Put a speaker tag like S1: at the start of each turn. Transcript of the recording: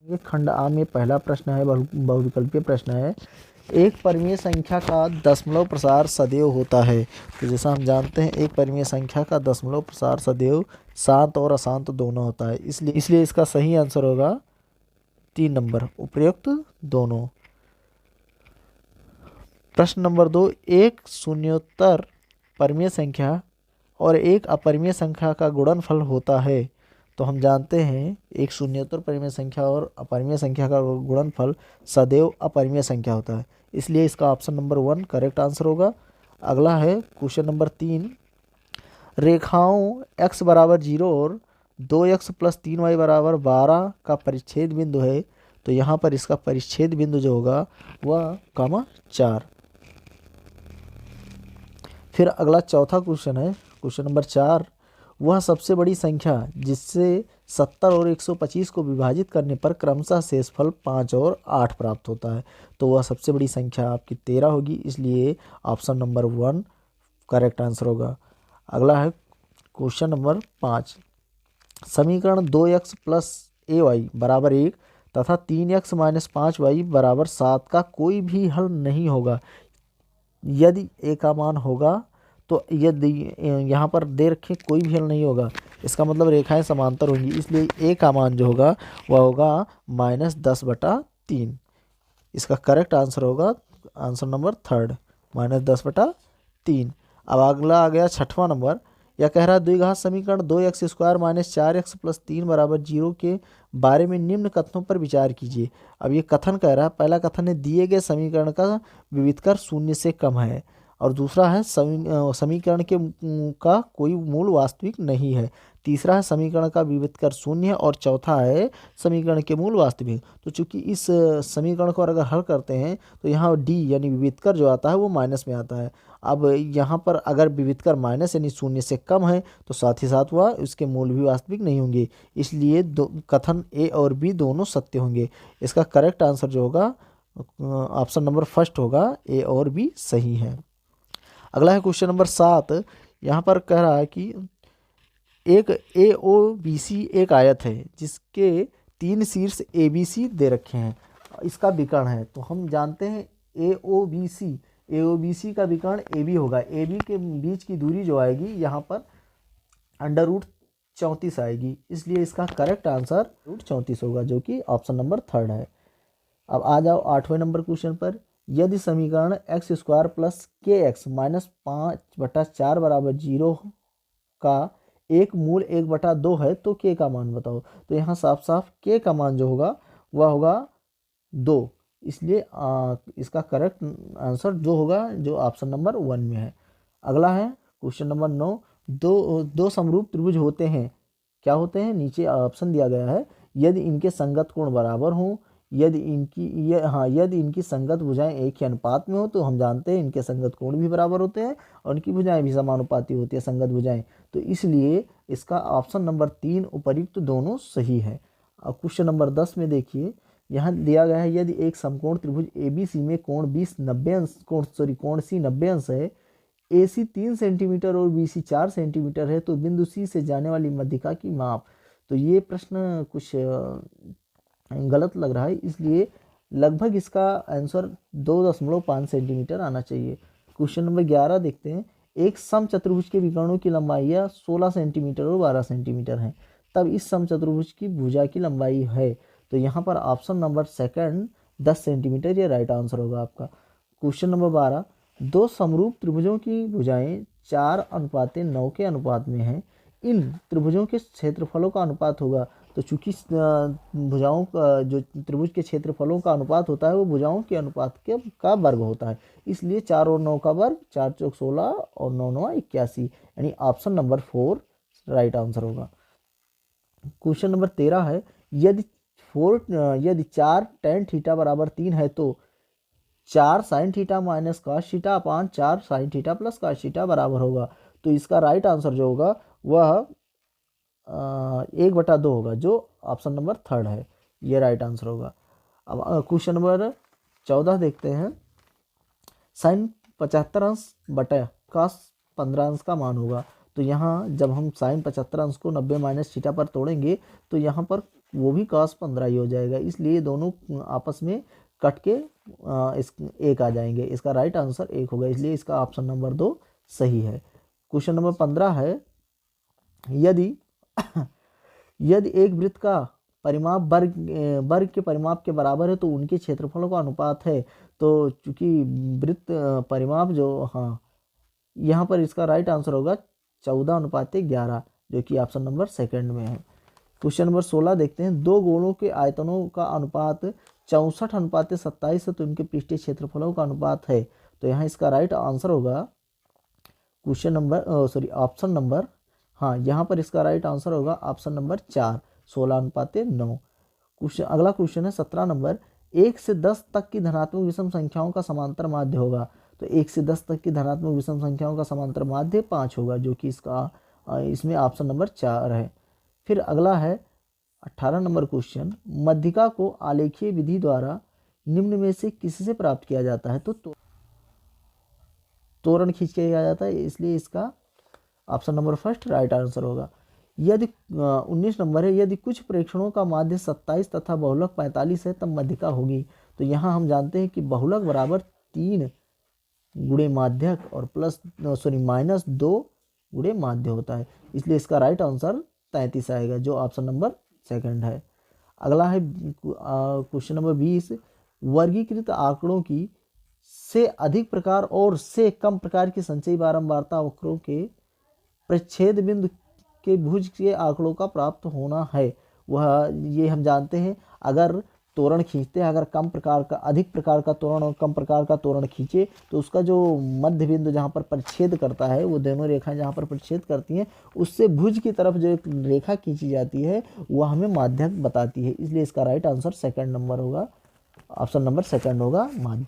S1: ये खंड आ में पहला प्रश्न है, बहुविकल्पीय प्रश्न है। एक परिमेय संख्या का दशमलव प्रसार सदैव होता है। तो जैसा हम जानते हैं एक परिमेय संख्या का दशमलव प्रसार सदैव शांत और अशांत दोनों होता है, इसलिए इसका सही आंसर होगा 3 नंबर, उपयुक्त दोनों। प्रश्न नंबर 2, एक शून्योत्तर परिमेय संख्या और एक अपरिमेय संख्या का गुणनफल होता है। तो हम जानते हैं एक शून्योत्तर परिमेय संख्या और अपरिमेय संख्या का गुणनफल सदैव अपरिमेय संख्या होता है, इसलिए इसका ऑप्शन नंबर 1 करेक्ट आंसर होगा। अगला है क्वेश्चन नंबर 3, रेखाओं x बराबर 0 और 2x प्लस 3y बराबर 12 का परिच्छेद बिंदु है। तो यहाँ पर इसका परिच्छेद बिंदु जो होगा वह 4। फिर अगला चौथा क्वेश्चन है, क्वेश्चन नंबर 4, वह सबसे बड़ी संख्या जिससे 70 और 125 को विभाजित करने पर क्रमशः शेषफल 5 और 8 प्राप्त होता है। तो वह सबसे बड़ी संख्या आपकी 13 होगी, इसलिए ऑप्शन नंबर 1 करेक्ट आंसर होगा। अगला है क्वेश्चन नंबर 5, समीकरण 2x प्लस ay बराबर 1 तथा 3x माइनस 5y बराबर 7 का कोई भी हल नहीं होगा यदि ए का मान होगा। तो यदि यहाँ पर दे रखे कोई भी हल नहीं होगा, इसका मतलब रेखाएं समांतर होंगी, इसलिए ए का मान जो होगा वह होगा -10/3। इसका करेक्ट आंसर होगा आंसर नंबर 3 -10/3। अब अगला आ गया छठवां नंबर, यह कह रहा है द्विघात समीकरण 2x² माइनस 4x प्लस 3 बराबर 0 के बारे में निम्न कथनों पर विचार कीजिए। अब ये कथन कह रहा है, पहला कथन है दिए गए समीकरण का विविधकर 0 से कम है, और दूसरा है समीकरण का कोई मूल वास्तविक नहीं है, तीसरा है समीकरण का विविधकर 0 है, और चौथा है समीकरण के मूल वास्तविक। तो चूंकि इस समीकरण को अगर हल करते हैं तो यहाँ डी यानी विविधकर जो आता है वो माइनस में आता है। अब यहाँ पर अगर विविधकर माइनस यानी 0 से कम है तो साथ ही साथ वह इसके मूल भी वास्तविक नहीं होंगे, इसलिए कथन ए और बी दोनों सत्य होंगे। इसका करेक्ट आंसर जो होगा ऑप्शन नंबर फर्स्ट होगा, ए और बी सही है। अगला है क्वेश्चन नंबर 7, यहाँ पर कह रहा है कि एक AOBC एक आयत है जिसके 3 शीर्ष ABC दे रखे हैं, इसका विकर्ण है। तो हम जानते हैं AOBC का विकर्ण AB होगा, AB के बीच की दूरी जो आएगी यहाँ पर √34 आएगी, इसलिए इसका करेक्ट आंसर √34 होगा, जो कि ऑप्शन नंबर 3 है। अब आ जाओ 8वें नंबर क्वेश्चन पर, यदि समीकरण x² प्लस kx माइनस 5/4 बराबर 0 का एक मूल 1/2 है तो k का मान बताओ। तो यहाँ साफ साफ k का मान जो होगा वह होगा 2, इसलिए इसका करेक्ट आंसर जो होगा जो ऑप्शन नंबर 1 में है। अगला है क्वेश्चन नंबर 9, दो समरूप त्रिभुज होते हैं, क्या होते हैं, नीचे ऑप्शन दिया गया है, यदि इनके संगत कोण बराबर हों, यदि इनकी संगत भुजाएं एक ही अनुपात में हो। तो हम जानते हैं इनके संगत कोण भी बराबर होते हैं और इनकी भुजाएं भी समानुपाती होती है, संगत भुजाएं। तो इसलिए इसका ऑप्शन नंबर 3 उपर्युक्त दोनों सही है। अब क्वेश्चन नंबर 10 में देखिए, यहाँ दिया गया है यदि एक समकोण त्रिभुज ABC में कोण C 90 अंश है, AC 3 सेंटीमीटर और BC 4 सेंटीमीटर है, तो बिंदु C से जाने वाली मध्यिका की माप। तो ये प्रश्न कुछ गलत लग रहा है, इसलिए लगभग इसका आंसर 2.5 सेंटीमीटर आना चाहिए। क्वेश्चन नंबर 11 देखते हैं, एक समचतुर्भुज के विकर्णों की लंबाई 16 सेंटीमीटर और 12 सेंटीमीटर है, तब इस समचतुर्भुज की भुजा की लंबाई है। तो यहाँ पर ऑप्शन नंबर सेकंड 10 सेंटीमीटर ये राइट आंसर होगा आपका। क्वेश्चन नंबर 12, दो समरूप त्रिभुजों की भुजाएं 4:9 के अनुपात में हैं, इन त्रिभुजों के क्षेत्रफलों का अनुपात होगा। तो चूंकि भुजाओं का जो त्रिभुज के क्षेत्रफलों का अनुपात होता है वो भुजाओं के अनुपात का वर्ग होता है, इसलिए 4 और 9 का वर्ग 4 चौक 16 और 9 9 81, यानी ऑप्शन नंबर 4 राइट आंसर होगा। क्वेश्चन नंबर 13 है, यदि 4 tan थीटा बराबर 3 है तो 4 sin theta minus cos theta upon 4 sin theta plus cos theta बराबर होगा। तो इसका राइट आंसर जो होगा वह 1/2 होगा, जो ऑप्शन नंबर 3 है, ये राइट आंसर होगा। अब क्वेश्चन नंबर 14 देखते हैं, sin 75 अंश बटा cos 15 अंश का मान होगा। तो यहाँ जब हम sin 75 अंश को 90 माइनस थीटा पर तोड़ेंगे तो यहाँ पर वो भी cos 15 ही हो जाएगा, इसलिए दोनों आपस में कट के इस एक आ जाएंगे। इसका राइट आंसर 1 होगा, इसलिए इसका ऑप्शन नंबर 2 सही है। क्वेश्चन नंबर 15 है, यदि यदि एक वृत्त का परिमाप वर्ग के परिमाप के बराबर है तो उनके क्षेत्रफलों का अनुपात है। तो चूंकि वृत्त परिमाप जो, हाँ, यहाँ पर इसका राइट आंसर होगा 14:11, जो कि ऑप्शन नंबर सेकंड में है। क्वेश्चन नंबर 16 देखते हैं, दो गोलों के आयतनों का अनुपात 64:27 है तो इनके पृष्ठीय क्षेत्रफलों का अनुपात है। तो यहाँ इसका राइट आंसर होगा क्वेश्चन नंबर ऑप्शन नंबर, हाँ, यहाँ पर इसका राइट आंसर होगा ऑप्शन नंबर 4, 16:9। क्वेश्चन, अगला क्वेश्चन है 17 नंबर, 1 से 10 तक की धनात्मक विषम संख्याओं का समांतर माध्य होगा। तो 1 से 10 तक की धनात्मक विषम संख्याओं का समांतर माध्य 5 होगा, जो कि इसमें ऑप्शन नंबर 4 है। फिर अगला है 18 नंबर क्वेश्चन, मध्यिका को आलेखीय विधि द्वारा निम्न में से किससे प्राप्त किया जाता है। तो तोरण खींच के किया जाता है, इसलिए इसका option number first right answer होगा। यदि 19 नंबर है, यदि कुछ प्रेक्षणों का माध्य 27 तथा बहुलक 45 है तब मध्यिका होगी। तो यहाँ हम जानते हैं कि बहुलक बराबर 3 गुणे माध्यक और -2 गुणे माध्य होता है, इसलिए इसका राइट आंसर 33 आएगा, जो ऑप्शन नंबर सेकंड है। अगला है क्वेश्चन नंबर 20, वर्गीकृत आंकड़ों की से अधिक प्रकार और से कम प्रकार की संचयी बारंबारता वक्रों के प्रच्छेद बिंदु के भुज के आंकड़ों का प्राप्त होना है। वह ये हम जानते हैं, अगर तोरण खींचते हैं, अगर कम प्रकार का, अधिक प्रकार का तोरण और कम प्रकार का तोरण खींचे तो उसका जो मध्य बिंदु जहाँ पर परिच्छेद करता है, वो दोनों रेखाएं जहाँ पर परिच्छेद करती हैं, उससे भुज की तरफ जो एक रेखा खींची जाती है वह हमें माध्यक बताती है, इसलिए इसका राइट आंसर सेकंड नंबर होगा, ऑप्शन नंबर सेकंड होगा माध्यक।